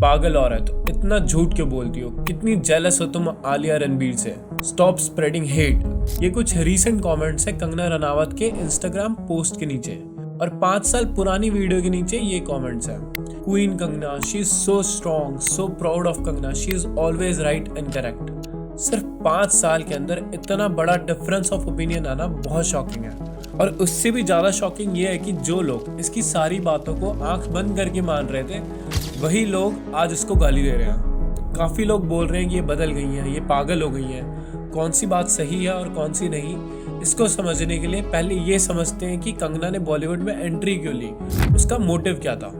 पागल औरत, इतना झूठ क्यों बोलती हो? कितनी जेलस हो तुम आलिया रणबीर से? Stop spreading hate. ये कुछ रीसेंट कमेंट्स है कंगना रनावत के इंस्टाग्राम पोस्ट के नीचे, और 5 साल पुरानी वीडियो के नीचे ये कमेंट्स है। Queen Kangana, she is so strong, so proud of Kangana, she is always right and correct. सिर्फ 5 साल के अंदर इतना बड़ा डिफरेंस ऑफ ओपिनियन आना बहुत शॉकिंग है। और उससे भी ज़्यादा शॉकिंग ये है कि जो लोग इसकी सारी बातों को आंख बंद करके मान रहे थे, वही लोग आज इसको गाली दे रहे हैं। काफ़ी लोग बोल रहे हैं कि ये बदल गई हैं, ये पागल हो गई हैं। कौन सी बात सही है और कौन सी नहीं, इसको समझने के लिए पहले ये समझते हैं कि कंगना ने बॉलीवुड में एंट्री क्यों ली, उसका मोटिव क्या था।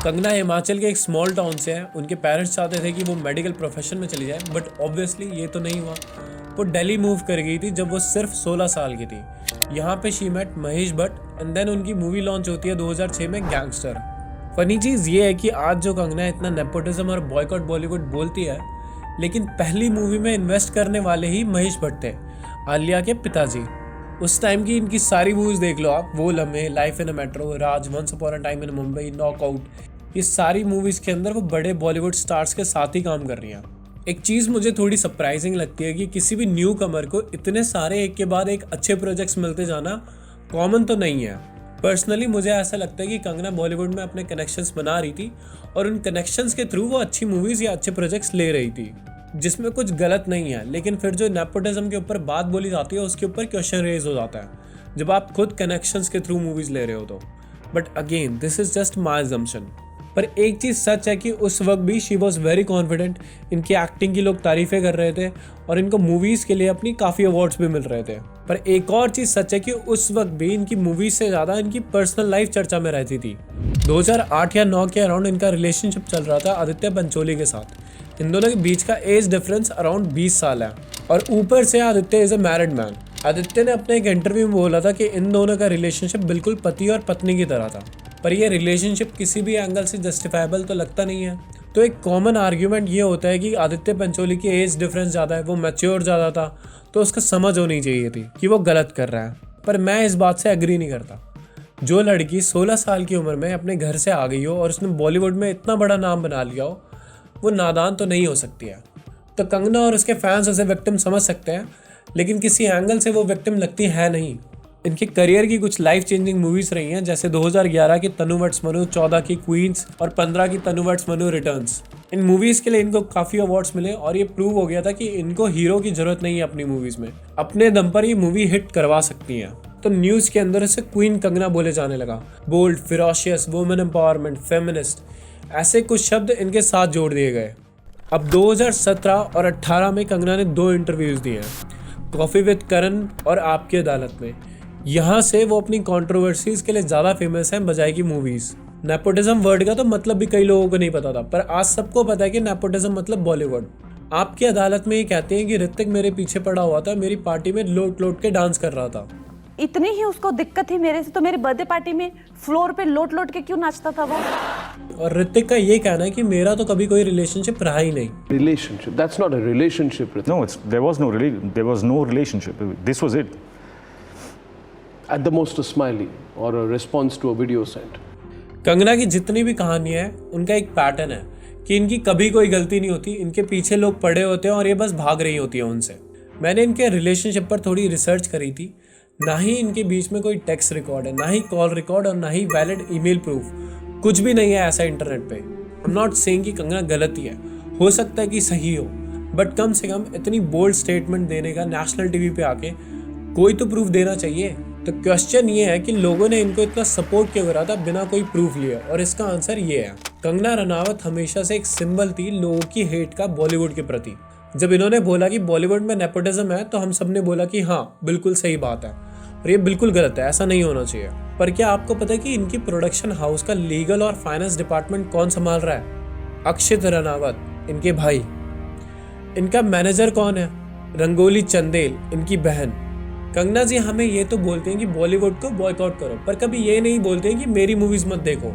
कंगना हिमाचल के एक स्मॉल टाउन से है। उनके पेरेंट्स चाहते थे कि वो मेडिकल प्रोफेशन में चली जाए, बट ऑब्वियसली ये तो नहीं हुआ। वो दिल्ली मूव कर गई थी जब वो सिर्फ 16 साल की थी। यहाँ पे she met Mahesh Bhatt and then उनकी मूवी लॉन्च होती है 2006 में गैंगस्टर। फनी चीज़ ये है कि आज जो कंगना इतना नेपोटिज्म और बॉयकॉट बॉलीवुड बोलती है, लेकिन पहली मूवी में इन्वेस्ट करने वाले ही महेश भट्ट थे, आलिया के पिताजी। उस टाइम की इनकी सारी मूवीज देख लो आप, Woh Lamhe, life in a metro, Raaz, once upon a time in Mumbai, knockout, ये सारी मूवीज के अंदर वो बड़े बॉलीवुड स्टार्स के साथ ही काम कर रही हैं। एक चीज़ मुझे थोड़ी सरप्राइजिंग लगती है कि किसी भी न्यू कमर को इतने सारे एक के बाद एक अच्छे प्रोजेक्ट्स मिलते जाना कॉमन तो नहीं है। पर्सनली मुझे ऐसा लगता है कि कंगना बॉलीवुड में अपने कनेक्शंस बना रही थी और उन कनेक्शंस के थ्रू वो अच्छी मूवीज़ या अच्छे प्रोजेक्ट्स ले रही थी, जिसमें कुछ गलत नहीं है। लेकिन फिर जो नेपोटिज्म के ऊपर बात बोली जाती है, उसके ऊपर क्वेश्चन रेज हो जाता है जब आप खुद कनेक्शंस के थ्रू मूवीज़ ले रहे हो तो। But again this is just my assumption. पर एक चीज़ सच है कि उस वक्त भी शी वॉज वेरी कॉन्फिडेंट। इनकी एक्टिंग की लोग तारीफ़ें कर रहे थे और इनको मूवीज़ के लिए अपनी काफ़ी अवार्ड्स भी मिल रहे थे। पर एक और चीज़ सच है कि उस वक्त भी इनकी मूवीज़ से ज़्यादा इनकी पर्सनल लाइफ चर्चा में रहती थी। 2008 या 9 के अराउंड इनका रिलेशनशिप चल रहा था आदित्य पंचोली के साथ। इन दोनों के बीच का एज डिफरेंस अराउंड 20 साल है, और ऊपर से Aditya is a married man. Aditya ने अपने एक इंटरव्यू में बोला था कि इन दोनों का रिलेशनशिप बिल्कुल पति और पत्नी की तरह था। पर यह रिलेशनशिप किसी भी एंगल से जस्टिफाइबल तो लगता नहीं है। तो एक कॉमन आर्ग्यूमेंट ये होता है कि आदित्य पंचोली की एज डिफरेंस ज़्यादा है, वो मैच्योर ज़्यादा था, तो उसका समझ होनी चाहिए थी कि वो गलत कर रहा है। पर मैं इस बात से एग्री नहीं करता। जो लड़की 16 साल की उम्र में अपने घर से आ गई हो और उसने बॉलीवुड में इतना बड़ा नाम बना लिया हो, वो नादान तो नहीं हो सकती है। तो कंगना और उसके फैंस उसे विक्टिम समझ सकते हैं, लेकिन किसी एंगल से वो विक्टिम लगती है नहीं। इनके करियर की कुछ लाइफ चेंजिंग मूवीज रही हैं, जैसे 2011 की तनु वर्सेस मनु, 14 की क्वींस और 15 की तनु वर्सेस मनु रिटर्न्स। इन मूवीज के लिए इनको काफी अवार्ड्स मिले और ये प्रूव हो गया था कि इनको हीरो की जरूरत नहीं है अपनी मूवीज में, अपने दम पर ये मूवी हिट करवा सकती हैं। तो न्यूज के अंदर इसे क्वीन कंगना बोले जाने लगा। Bold, ferocious, women empowerment, feminist, ऐसे कुछ शब्द इनके साथ जोड़ दिए गए। अब 2017 और 18 में कंगना ने 2 इंटरव्यूज दिए हैं, कॉफी विद करण और आपकी अदालत में। यहाँ से वो अपनी कंट्रोवर्सीज के लिए ज़्यादा फेमस हैं बजाय की मूवीज़। नेपोटिज्म वर्ड का तो मतलब भी कई लोगों को नहीं पता था, पर आज सबको पता है कि नेपोटिज्म मतलब बॉलीवुड। आपकी अदालत में ये कहते हैं कि ऋतिक मेरे पीछे पड़ा हुआ था, मेरी पार्टी में लोट लोट के डांस कर रहा था। इतनी ही उसको दिक्कत थी मेरे से, तो मेरी बर्थडे पार्टी में फ्लोर पे लोट लोट के क्यों नाचता था वो? और ऋतिक का ये कहना है कि मेरा तो कभी कोई रिलेशनशिप रहा ही नहीं। Relationship, that's not a relationship. Hrithik. No, there was no relationship. This was it. At the most a smiley or a response to a video sent. Kangana की जितनी भी कहानियाँ हैं, उनका एक पैटर्न है कि इनकी कभी कोई गलती नहीं होती, इनके पीछे लोग पड़े होते हैं और ये बस भाग रही होती हैं उनसे। मैंने इनके रिलेशनशिप पर थोड़ी रिसर्च करी थी। ना ही इनके बीच में कोई टेक्स्ट रिकॉर्ड है, ना ही कॉल रिकॉर्ड और ना ही वैलिड ईमेल प्रूफ, कुछ भी नहीं है ऐसा इंटरनेट पे। आई एम नॉट सेइंग कि कंगना गलती है, हो सकता है कि सही हो, बट कम से कम इतनी बोल्ड स्टेटमेंट देने का नेशनल टीवी पे आके कोई तो प्रूफ देना चाहिए। तो क्वेश्चन ये है कि लोगों ने इनको इतना सपोर्ट क्यों करा था बिना कोई प्रूफ लिए, और इसका आंसर ये है। कंगना रनावत हमेशा से एक सिंबल थी लोगों की हेट का बॉलीवुड के प्रति। जब इन्होंने बोला कि बॉलीवुड में नेपोटिज्म है, तो हम सब ने बोला कि हाँ बिल्कुल सही बात है और ये बिल्कुल गलत है, ऐसा नहीं होना चाहिए। पर क्या आपको पता है कि इनकी प्रोडक्शन हाउस का लीगल और फाइनेंस डिपार्टमेंट कौन संभाल रहा है? अक्षित रनावत, इनके भाई। इनका मैनेजर कौन है? रंगोली चंदेल, इनकी बहन। कंगना जी हमें ये तो बोलते हैं कि बॉलीवुड को बॉयकॉट करो, पर कभी ये नहीं बोलते हैं कि मेरी मूवीज मत देखो।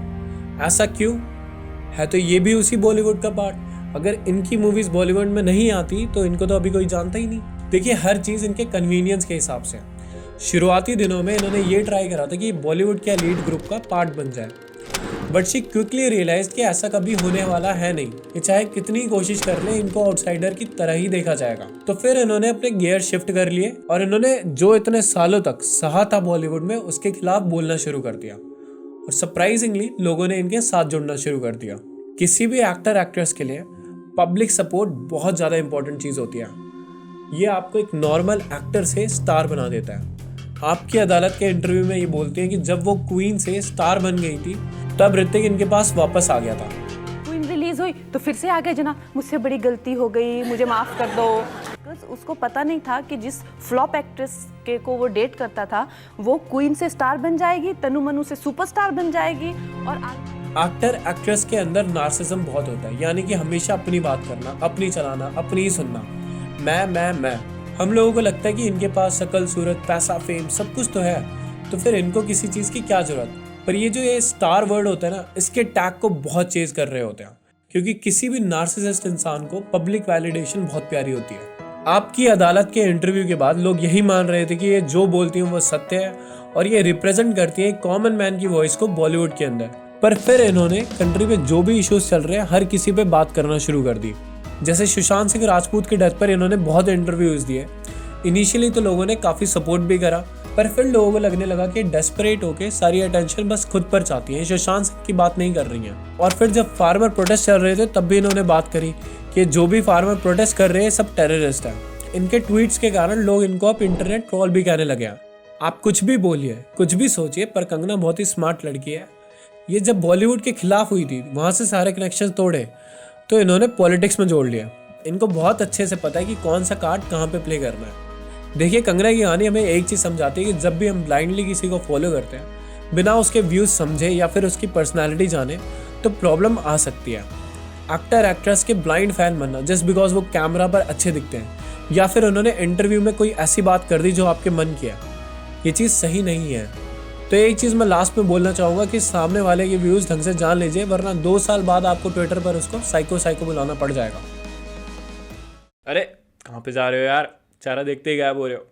ऐसा क्यों है? तो ये भी उसी बॉलीवुड का पार्ट। अगर इनकी मूवीज बॉलीवुड में नहीं आती तो इनको तो अभी कोई जानता ही नहीं। देखिए, हर चीज़ इनके कन्वीनियंस के हिसाब से। शुरुआती दिनों में इन्होंने ये ट्राई करा था कि बॉलीवुड के लीड ग्रुप का पार्ट बन जाए, बट शी क्विकली रियलाइज कि ऐसा कभी होने वाला है नहीं, कि चाहे कितनी कोशिश कर ले इनको आउटसाइडर की तरह ही देखा जाएगा। तो फिर इन्होंने अपने गियर शिफ्ट कर लिए और इन्होंने जो इतने सालों तक सहा था बॉलीवुड में उसके खिलाफ बोलना शुरू कर दिया और सरप्राइजिंगली लोगों ने इनके साथ जुड़ना शुरू कर दिया। किसी भी एक्टर एक्ट्रेस के लिए पब्लिक सपोर्ट बहुत ज़्यादा इंपॉर्टेंट चीज़ होती है। ये आपको एक नॉर्मल एक्टर से स्टार बना देता है। आपकी अदालत के इंटरव्यू में ये बोलती है कि जब वो क्वीन से स्टार बन गई थी तब ऋतिक इनके पास वापस आ गया था। क्वीन रिलीज हुई तो फिर से आ गए जना, मुझसे बड़ी गलती हो गई, मुझे माफ कर दो। उसको पता नहीं था कि जिस फ्लॉप एक्ट्रेस के को वो डेट करता था वो क्वीन से स्टार बन जाएगी, तनु मनु से सुपरस्टार बन जाएगी। और एक्टर एक्ट्रेस के अंदर नार्सिज्म बहुत होता है, यानी कि हमेशा अपनी बात करना, अपनी चलाना, अपनी ही सुनना, मैं। हम लोगों को लगता है कि इनके पास शक्ल सूरत पैसा फेम सब कुछ तो है, तो फिर इनको किसी चीज़ की क्या जरूरत। पर ये जो ये स्टार वर्ड होता है ना, इसके टैग को बहुत चेज कर रहे होते हैं, क्योंकि किसी भी नार्सिसिस्ट इंसान को पब्लिक वैलिडेशन बहुत प्यारी होती है। आपकी अदालत के इंटरव्यू के बाद लोग यही मान रहे थे कि ये जो बोलती हैं वो सत्य है और ये रिप्रेजेंट करती है कॉमन मैन की वॉइस को बॉलीवुड के अंदर। पर फिर इन्होंने कंट्री में जो भी इश्यूज चल रहे हैं हर किसी पे बात करना शुरू कर दी। जैसे सुशांत सिंह राजपूत की डेथ पर इन्होंने बहुत इंटरव्यूज दिए। इनिशियली तो लोगों ने काफ़ी सपोर्ट भी करा, पर फिर लोगों को लगने लगा कि डेस्परेट होके सारी अटेंशन बस खुद पर चाहती हैं, सुशांत सिंह की बात नहीं कर रही हैं। और फिर जब फार्मर प्रोटेस्ट चल रहे थे तब भी इन्होंने बात करी कि जो भी फार्मर प्रोटेस्ट कर रहे हैं सब टेररिस्ट हैं। इनके ट्वीट्स के कारण लोग इनको अब इंटरनेट ट्रोल भी कहने लगे हैं। आप कुछ भी बोलिए, कुछ भी सोचिए, पर कंगना बहुत ही स्मार्ट लड़की है। ये जब बॉलीवुड के खिलाफ हुई थी वहाँ से सारे कनेक्शन तोड़े तो इन्होंने पॉलिटिक्स में जोड़ लिया। इनको बहुत अच्छे से पता है कि कौन सा कार्ड कहाँ पे प्ले करना है। देखिए, कंगना की कहानी हमें एक चीज़ समझाती है कि जब भी हम ब्लाइंडली किसी को फॉलो करते हैं बिना उसके व्यूज़ समझे या फिर उसकी पर्सनैलिटी जाने तो प्रॉब्लम आ सकती है। एक्टर एक्ट्रेस के ब्लाइंड फैन बनना जस्ट बिकॉज वो कैमरा पर अच्छे दिखते हैं या फिर उन्होंने इंटरव्यू में कोई ऐसी बात कर दी जो आपके मन की है, ये चीज़ सही नहीं है। तो एक चीज़ मैं लास्ट में बोलना चाहूँगा कि सामने वाले के व्यूज़ ढंग से जान लीजिए, वरना 2 साल बाद आपको ट्विटर पर उसको साइको बुलाना पड़ जाएगा। अरे कहाँ पे जा रहे हो यार, चेहरा देखते ही गायब हो रहे हो।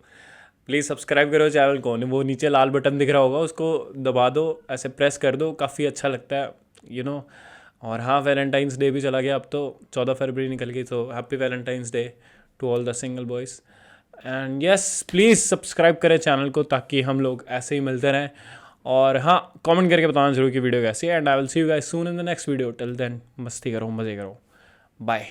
प्लीज़ सब्सक्राइब करो चैनल को, वो नीचे लाल बटन दिख रहा होगा उसको दबा दो, ऐसे प्रेस कर दो, काफ़ी अच्छा लगता है यू नो। और हाँ, वैलेंटाइंस डे भी चला गया, अब तो 14 फरवरी निकल गई, तो happy Valentine's day to all the single boys. And yes, please subscribe करें चैनल को ताकि हम लोग ऐसे ही मिलते रहें। और हाँ, कमेंट करके बताना जरूर कि वीडियो कैसी है। And I will see you guys soon in the next video. Till then मस्ती करो, मज़े करो, बाय।